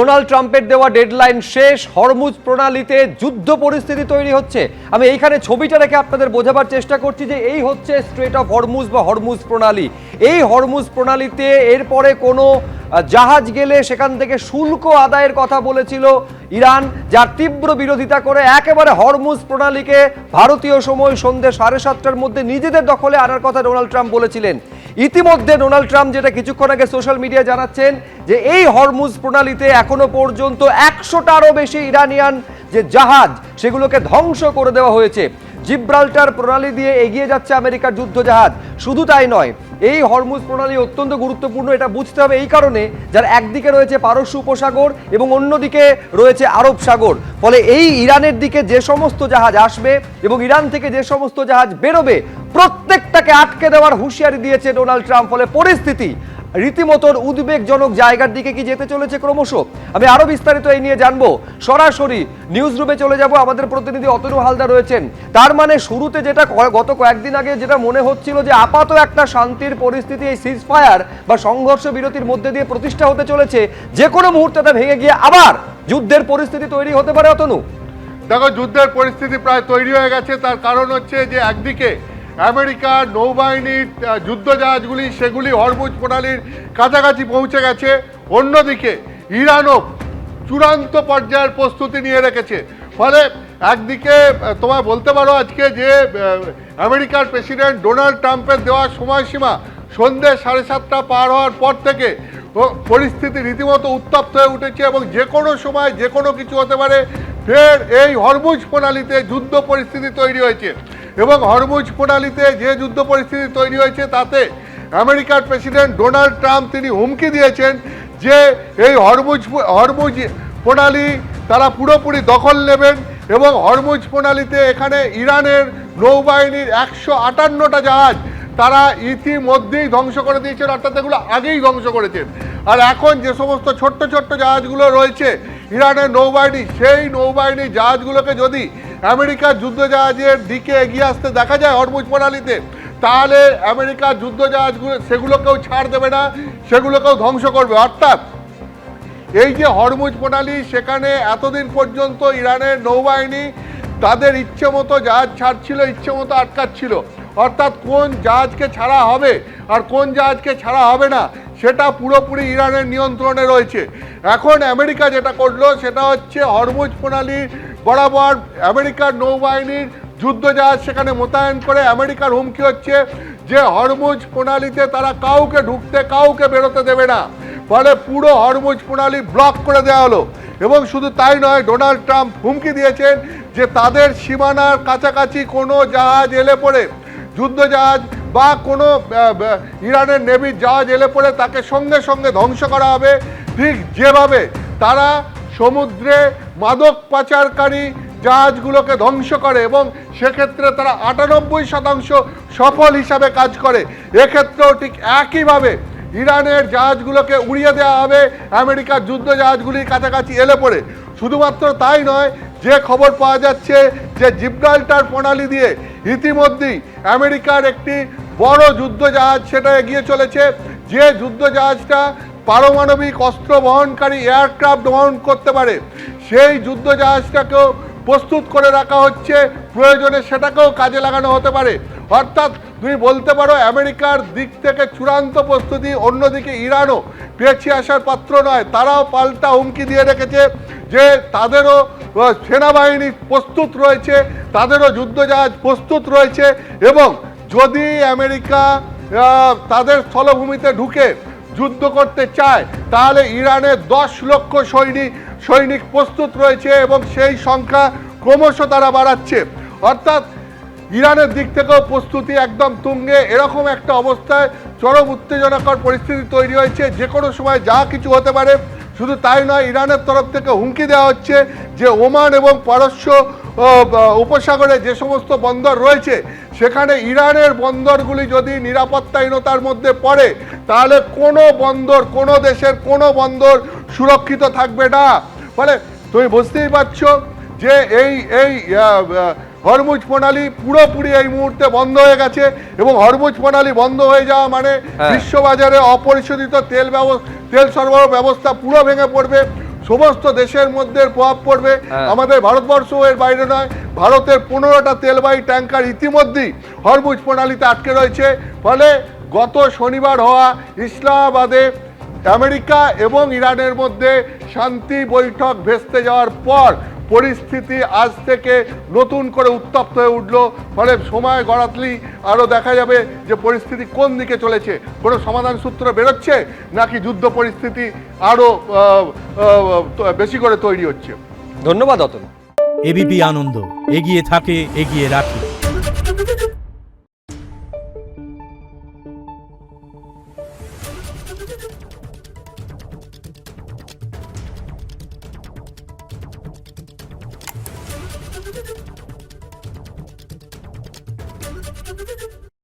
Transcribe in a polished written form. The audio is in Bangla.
ডোনাল্ড ট্রাম্পের দেওয়া ডেডলাইন শেষ, হরমুজ প্রণালীতে যুদ্ধ পরিস্থিতি তৈরি হচ্ছে। আমি এইখানে ছবিটা রেখে আপনাদের বোঝাবার চেষ্টা করছি যে এই হচ্ছে স্ট্রেট অফ হরমুজ বা হরমুজ প্রণালী। এই হরমুজ প্রণালীতে এরপরে কোনো জাহাজ গেলে সেখান থেকে শুল্ক আদায়ের কথা বলেছিল ইরান, যার তীব্র বিরোধিতা করে একেবারে হরমুজ প্রণালীকে ভারতীয় সময় সন্ধ্যে 7:30টার মধ্যে নিজেদের দখলে আনার কথা ডোনাল্ড ট্রাম্প বলেছিলেন। ইতিমধ্যে ডোনাল্ড ট্রাম্প যেটা কিছুক্ষণ আগে সোশ্যাল মিডিয়ায় জানাচ্ছেন যে এই হরমুজ প্রণালীতে এখনো পর্যন্ত 100টারও বেশি ইরানিয়ান যে জাহাজ সেগুলোকে ধ্বংস করে দেওয়া হয়েছে। জিব্রাল্টার প্রণালী দিয়ে এগিয়ে যাচ্ছে আমেরিকার যুদ্ধ জাহাজ। শুধু তাই নয়, এই হরমুজ প্রণালী অত্যন্ত গুরুত্বপূর্ণ, এটা বুঝতে হবে এই কারণে যার একদিকে রয়েছে পারস্য উপসাগর এবং অন্যদিকে রয়েছে আরব সাগর। ফলে এই ইরানের দিকে যে সমস্ত জাহাজ আসবে এবং ইরান থেকে যে সমস্ত জাহাজ বেরোবে প্রত্যেকটাকে আটকে দেওয়ার হুঁশিয়ারি দিয়েছে ডোনাল্ড ট্রাম্প। ফলে পরিস্থিতি রীতিমতো উদ্বেগজনক জায়গার দিকে কি যেতে চলেছে ক্রমশ। আমি আরো বিস্তারিত এই নিয়ে জানবো, সরাসরি নিউজ রুমে চলে যাব। আমাদের প্রতিনিধি অতনু হালদার রয়েছেন। তার মানে শুরুতে যেটা গত কয়েকদিন আগে যেটা মনে হচ্ছিল যে আপাতত একটা শান্তির পরিস্থিতি এই সিজফায়ার বা সংঘর্ষ বিরতির মধ্যে দিয়ে প্রতিষ্ঠা হতে চলেছে, যে কোনো মুহূর্তে তা ভেঙে গিয়ে আবার যুদ্ধের পরিস্থিতি তৈরি হতে পারে। অতনু, দেখো, যুদ্ধের পরিস্থিতি প্রায় তৈরি হয়ে গেছে। তার কারণ হচ্ছে যে একদিকে আমেরিকার নৌবাহিনীর যুদ্ধজাহাজগুলি সেগুলি হরমুজ প্রণালীর কাছাকাছি পৌঁছে গেছে, অন্যদিকে ইরানও চূড়ান্ত পর্যায়ের প্রস্তুতি নিয়ে রেখেছে। ফলে একদিকে তোমায় বলতে পারো আজকে যে আমেরিকার প্রেসিডেন্ট ডোনাল্ড ট্রাম্পের দেওয়া সময়সীমা সন্ধ্যে 7:30টা পার হওয়ার পর থেকে পরিস্থিতি রীতিমতো উত্তপ্ত হয়ে উঠেছে এবং যে কোনো সময় যে কোনো কিছু হতে পারে। ফের এই হরমুজ প্রণালীতে যুদ্ধ পরিস্থিতি তৈরি হয়েছে এবং হরমুজ প্রণালীতে যে যুদ্ধ পরিস্থিতি তৈরি হয়েছে তাতে আমেরিকার প্রেসিডেন্ট ডোনাল্ড ট্রাম্প তিনি হুমকি দিয়েছেন যে এই হরমুজ প্রণালী তারা পুরোপুরি দখল নেবেন এবং হরমুজ প্রণালীতে এখানে ইরানের নৌবাহিনীর 158টা জাহাজ তারা ইতিমধ্যেই ধ্বংস করে দিয়েছেন, অর্থাৎ এগুলো আগেই ধ্বংস করেছেন। আর এখন যে সমস্ত ছোট্ট ছোট্ট জাহাজগুলো রয়েছে ইরানের নৌবাহিনী, সেই নৌবাহিনীর জাহাজগুলোকে যদি আমেরিকার যুদ্ধজাহাজের দিকে এগিয়ে আসতে দেখা যায় হরমুজ প্রণালীতে, তাহলে আমেরিকার যুদ্ধজাহাজগুলো সেগুলোকেও ছাড় দেবে না, সেগুলোকেও ধ্বংস করবে। অর্থাৎ এই যে হরমুজ প্রণালী, সেখানে এতদিন পর্যন্ত ইরানের নৌবাহিনী তাদের ইচ্ছে মতো জাহাজ ছাড়ছিল, ইচ্ছে মতো আটকাচ্ছিল। অর্থাৎ কোন জাহাজকে ছাড়া হবে আর কোন জাহাজকে ছাড়া হবে না সেটা পুরোপুরি ইরানের নিয়ন্ত্রণে রয়েছে। এখন আমেরিকা যেটা করলো সেটা হচ্ছে হরমুজ প্রণালী বরাবর আমেরিকার নৌবাহিনীর যুদ্ধজাহাজ সেখানে মোতায়েন করে আমেরিকার হুমকি হচ্ছে যে হরমুজ প্রণালীতে তারা কাউকে ঢুকতে কাউকে বেরোতে দেবে না। ফলে পুরো হরমুজ প্রণালী ব্লক করে দেওয়া হলো। এবং শুধু তাই নয়, ডোনাল্ড ট্রাম্প হুমকি দিয়েছেন যে তাদের সীমানার কাছাকাছি কোনো জাহাজ এলে পড়ে, যুদ্ধজাহাজ বা কোনো ইরানের নেভির জাহাজ এলে পড়ে তাকে সঙ্গে সঙ্গে ধ্বংস করা হবে। ঠিক যেভাবে তারা সমুদ্রে মাদক পাচারকারী জাহাজগুলোকে ধ্বংস করে এবং সেক্ষেত্রে তারা 98% সফল হিসাবে কাজ করে, এক্ষেত্রেও ঠিক একইভাবে ইরানের জাহাজগুলোকে উড়িয়ে দেওয়া হবে আমেরিকার যুদ্ধ জাহাজগুলির কাছাকাছি এলে পড়ে। শুধুমাত্র তাই নয়, যে খবর পাওয়া যাচ্ছে যে জিব্রাল্টার প্রণালী দিয়ে ইতিমধ্যেই আমেরিকার একটি বড় যুদ্ধ জাহাজ সেটা এগিয়ে চলেছে, যে যুদ্ধ জাহাজটা পারমাণবিক অস্ত্র বহনকারী এয়ারক্রাফট বহন করতে পারে। সেই যুদ্ধ জাহাজটাকেও প্রস্তুত করে রাখা হচ্ছে, প্রয়োজনে সেটাকেও কাজে লাগানো হতে পারে। অর্থাৎ তুমি বলতে পারো আমেরিকার দিক থেকে চূড়ান্ত প্রস্তুতি। অন্যদিকে ইরানও পেছিয়ে আসার পাত্র নয়, তারাও পাল্টা হুমকি দিয়ে রেখেছে যে তাদেরও সেনাবাহিনী প্রস্তুত রয়েছে, তাদেরও যুদ্ধজাহাজ প্রস্তুত রয়েছে এবং যদি আমেরিকা তাদের স্থলভূমিতে ঢুকে যুদ্ধ করতে চায় তাহলে ইরানের 10 লক্ষ সৈনিক প্রস্তুত রয়েছে এবং সেই সংখ্যা ক্রমশ তারা বাড়াচ্ছে। অর্থাৎ ইরানের দিক থেকেও প্রস্তুতি একদম তুঙ্গে। এরকম একটা অবস্থায় চরম উত্তেজনাকর পরিস্থিতি তৈরি হয়েছে, যে কোনো সময় যা কিছু হতে পারে। শুধু তাই নয়, ইরানের তরফ থেকে হুমকি দেওয়া হচ্ছে যে ওমান এবং পারস্য উপসাগরে যে সমস্ত বন্দর রয়েছে সেখানে ইরানের বন্দরগুলি যদি নিরাপত্তাহীনতার মধ্যে পড়ে তাহলে কোনো বন্দর, কোনো দেশের কোনো বন্দর সুরক্ষিত থাকবে না। ফলে তুমি বুঝতেই পারছো যে এই হরমুজ প্রণালী পুরোপুরি এই মুহূর্তে বন্ধ হয়ে গেছে এবং হরমুজ প্রণালী বন্ধ হয়ে যাওয়া মানে বিশ্ববাজারে অপরিশোধিত তেল সরবরাহ ব্যবস্থা পুরো ভেঙে পড়বে। সমস্ত দেশের মধ্যে প্রভাব পড়বে। আমাদের ভারতবর্ষ এর বাইরে নয়, ভারতের 15টা তেলবাহী ট্যাঙ্কার ইতিমধ্যেই হরমুজ প্রণালীতে আটকে রয়েছে। ফলে গত শনিবার হওয়া ইসলামাবাদে আমেরিকা এবং ইরানের মধ্যে শান্তি বৈঠক ভেস্তে যাওয়ার পর পরিস্থিতি আজ থেকে নতুন করে উত্তপ্ত হয়ে উঠল। ফলে সময় গড়াতলি আরও দেখা যাবে যে পরিস্থিতি কোন দিকে চলেছে, কোনো সমাধান সূত্র বেরোচ্ছে নাকি যুদ্ধ পরিস্থিতি আরও বেশি করে তৈরি হচ্ছে। ধন্যবাদ অতন। এবিপি আনন্দ, এগিয়ে থাকে, এগিয়ে রাখে।